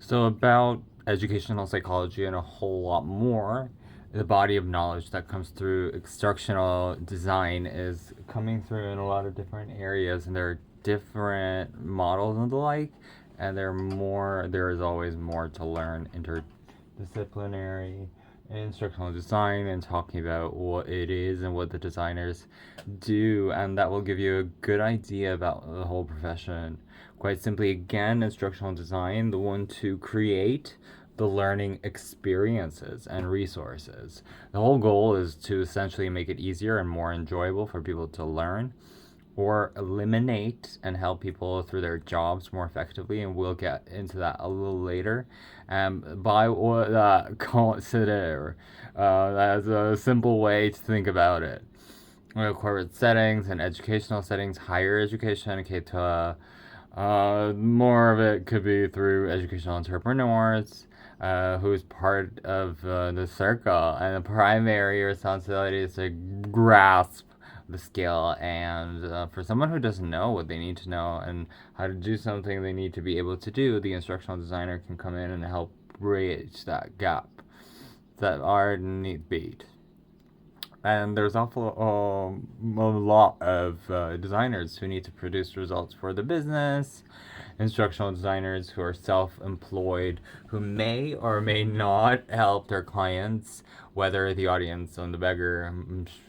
So, about educational psychology and a whole lot more, the body of knowledge that comes through instructional design is coming through in a lot of different areas, and there are different models and the like, and there is always more to learn interdisciplinary instructional design and talking about what it is and what the designers do, and that will give you a good idea about the whole profession. Quite simply, again, instructional design, the one to create the learning experiences and resources. The whole goal is to essentially make it easier and more enjoyable for people to learn or eliminate and help people through their jobs more effectively, and we'll get into that a little later. By what consider as a simple way to think about it. Corporate settings and educational settings, higher education, K-12. More of it could be through educational entrepreneurs, who is part of the circle, and the primary responsibility is to grasp the skill. And for someone who doesn't know what they need to know and how to do something they need to be able to do, the instructional designer can come in and help bridge that gap that are need beat. And there's a lot of designers who need to produce results for the business, instructional designers who are self-employed, who may or may not help their clients, whether the audience on the beggar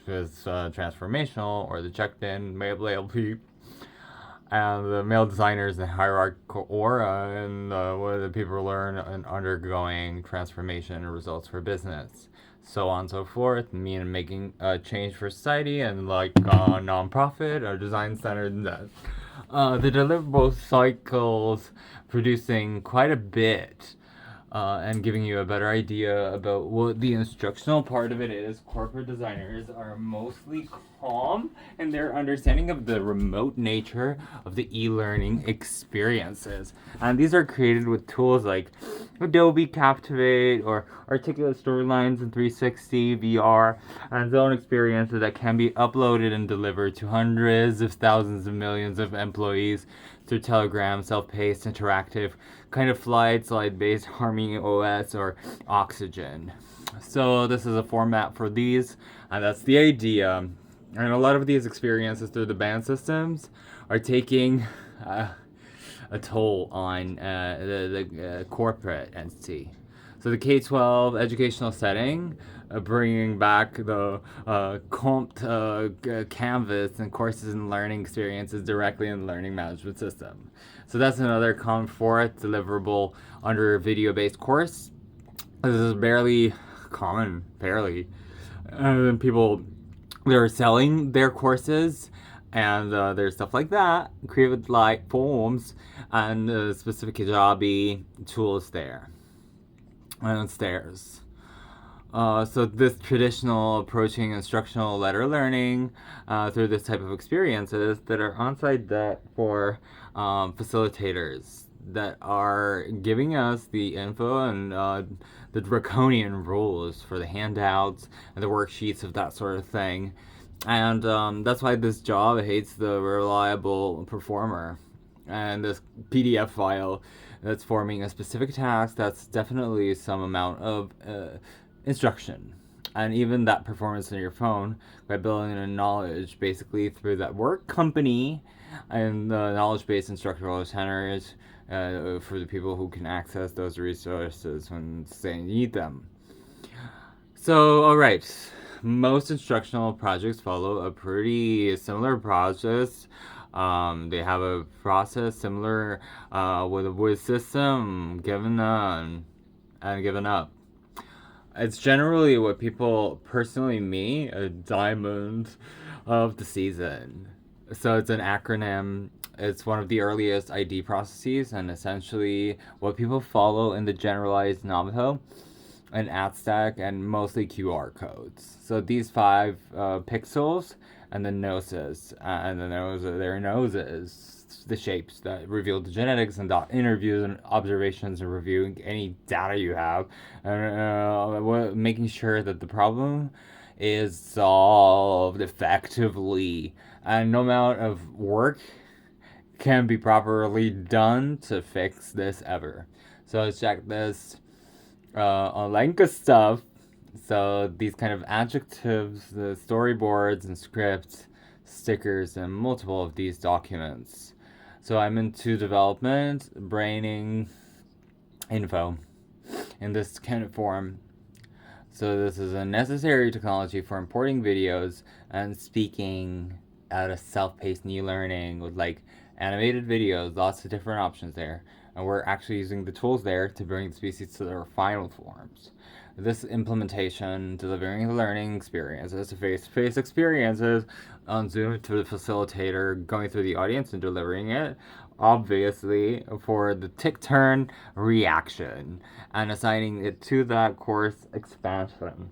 is transformational or the checked-in male peep, and the male designers in hierarchical aura, and what the people learn and undergoing transformation and results for business, so on and so forth. Me and making a change for society, and like non-profit or design centered. The deliverable cycles producing quite a bit, and giving you a better idea about what the instructional part of it is. Corporate designers are mostly calm in their understanding of the remote nature of the e-learning experiences. And these are created with tools like Adobe Captivate or Articulate Storylines in 360 VR and zone experiences that can be uploaded and delivered to hundreds of thousands of millions of employees through Telegram, self-paced, interactive, kind of slide based Harmony OS or Oxygen. So this is a format for these, and that's the idea. And a lot of these experiences through the band systems are taking a toll on the corporate entity. So the K-12 educational setting, bringing back the Compt Canvas and courses and learning experiences directly in the learning management system. So that's another fourth deliverable under a video-based course. This is barely common, barely. People, they're selling their courses, and there's stuff like that, created like forms and specific Kajabi tools there and stairs. So this traditional approaching instructional letter learning through this type of experiences that are on-site that for facilitators that are giving us the info and the draconian rules for the handouts and the worksheets of that sort of thing. And that's why this job hates the reliable performer. And this PDF file that's forming a specific task, that's definitely some amount of instruction. And even that performance on your phone by building a knowledge basically through that work company and the knowledge based instructional centers for the people who can access those resources when they need them. So, alright, most instructional projects follow a pretty similar process. They have a process similar with a voice system, given on and given up. It's generally what people personally me a diamond of the season. So it's an acronym. It's one of the earliest ID processes, and essentially what people follow in the generalized Navajo an ad stack and mostly QR codes. So these five pixels and the noses and the nose, their noses, the shapes that reveal the genetics and interviews and observations and reviewing any data you have, and making sure that the problem is solved effectively. And no amount of work can be properly done to fix this ever. So let's check this online stuff. So these kind of adjectives, the storyboards and scripts, stickers, and multiple of these documents. So I'm into development, braining info in this kind of form. So this is a necessary technology for importing videos and speaking at a self-paced new learning with like animated videos, lots of different options there. And we're actually using the tools there to bring the species to their final forms. This implementation, delivering the learning experiences, face-to-face experiences on Zoom to the facilitator, going through the audience and delivering it, obviously for the tick turn reaction and assigning it to that course expansion.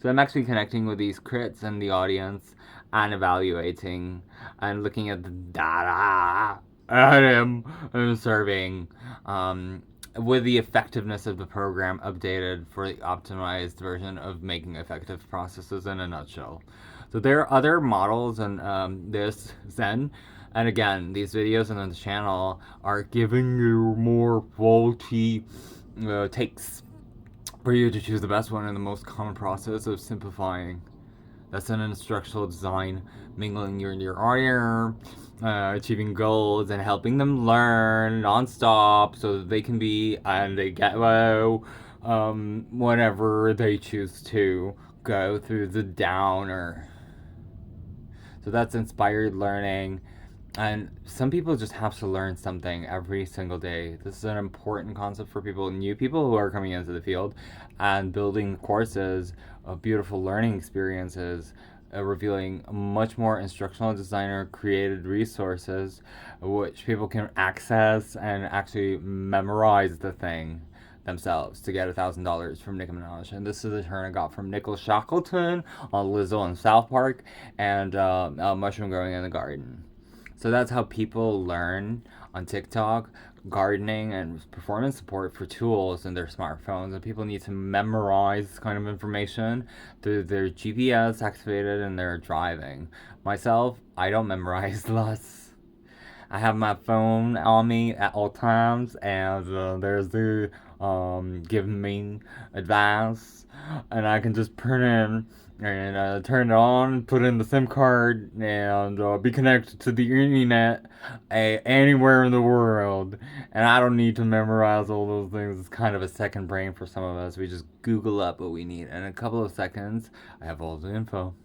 So I'm actually connecting with these crits and the audience and evaluating and looking at the data I am observing with the effectiveness of the program updated for the optimized version of making effective processes in a nutshell. So there are other models in this Zen. And again, these videos on the channel are giving you more faulty takes for you to choose the best one in the most common process of simplifying. That's an instructional design, mingling your audience, achieving goals, and helping them learn nonstop so that they can be and they get low whenever they choose to go through the downer. So that's inspired learning. And some people just have to learn something every single day. This is an important concept for new people who are coming into the field and building courses of beautiful learning experiences, revealing much more instructional designer created resources which people can access and actually memorize the thing themselves to get $1,000 from Nicki Minaj. And this is the turn I got from Nicole Shackleton on Lizzo in South Park and Mushroom Growing in the Garden. So that's how people learn on TikTok, gardening and performance support for tools in their smartphones. And people need to memorize this kind of information through their GPS activated and their driving. Myself, I don't memorize lots. I have my phone on me at all times, and there's the give me advice, and I can just print in and turn it on, put in the SIM card, and be connected to the internet anywhere in the world. And I don't need to memorize all those things. It's kind of a second brain for some of us. We just Google up what we need. And in a couple of seconds, I have all the info.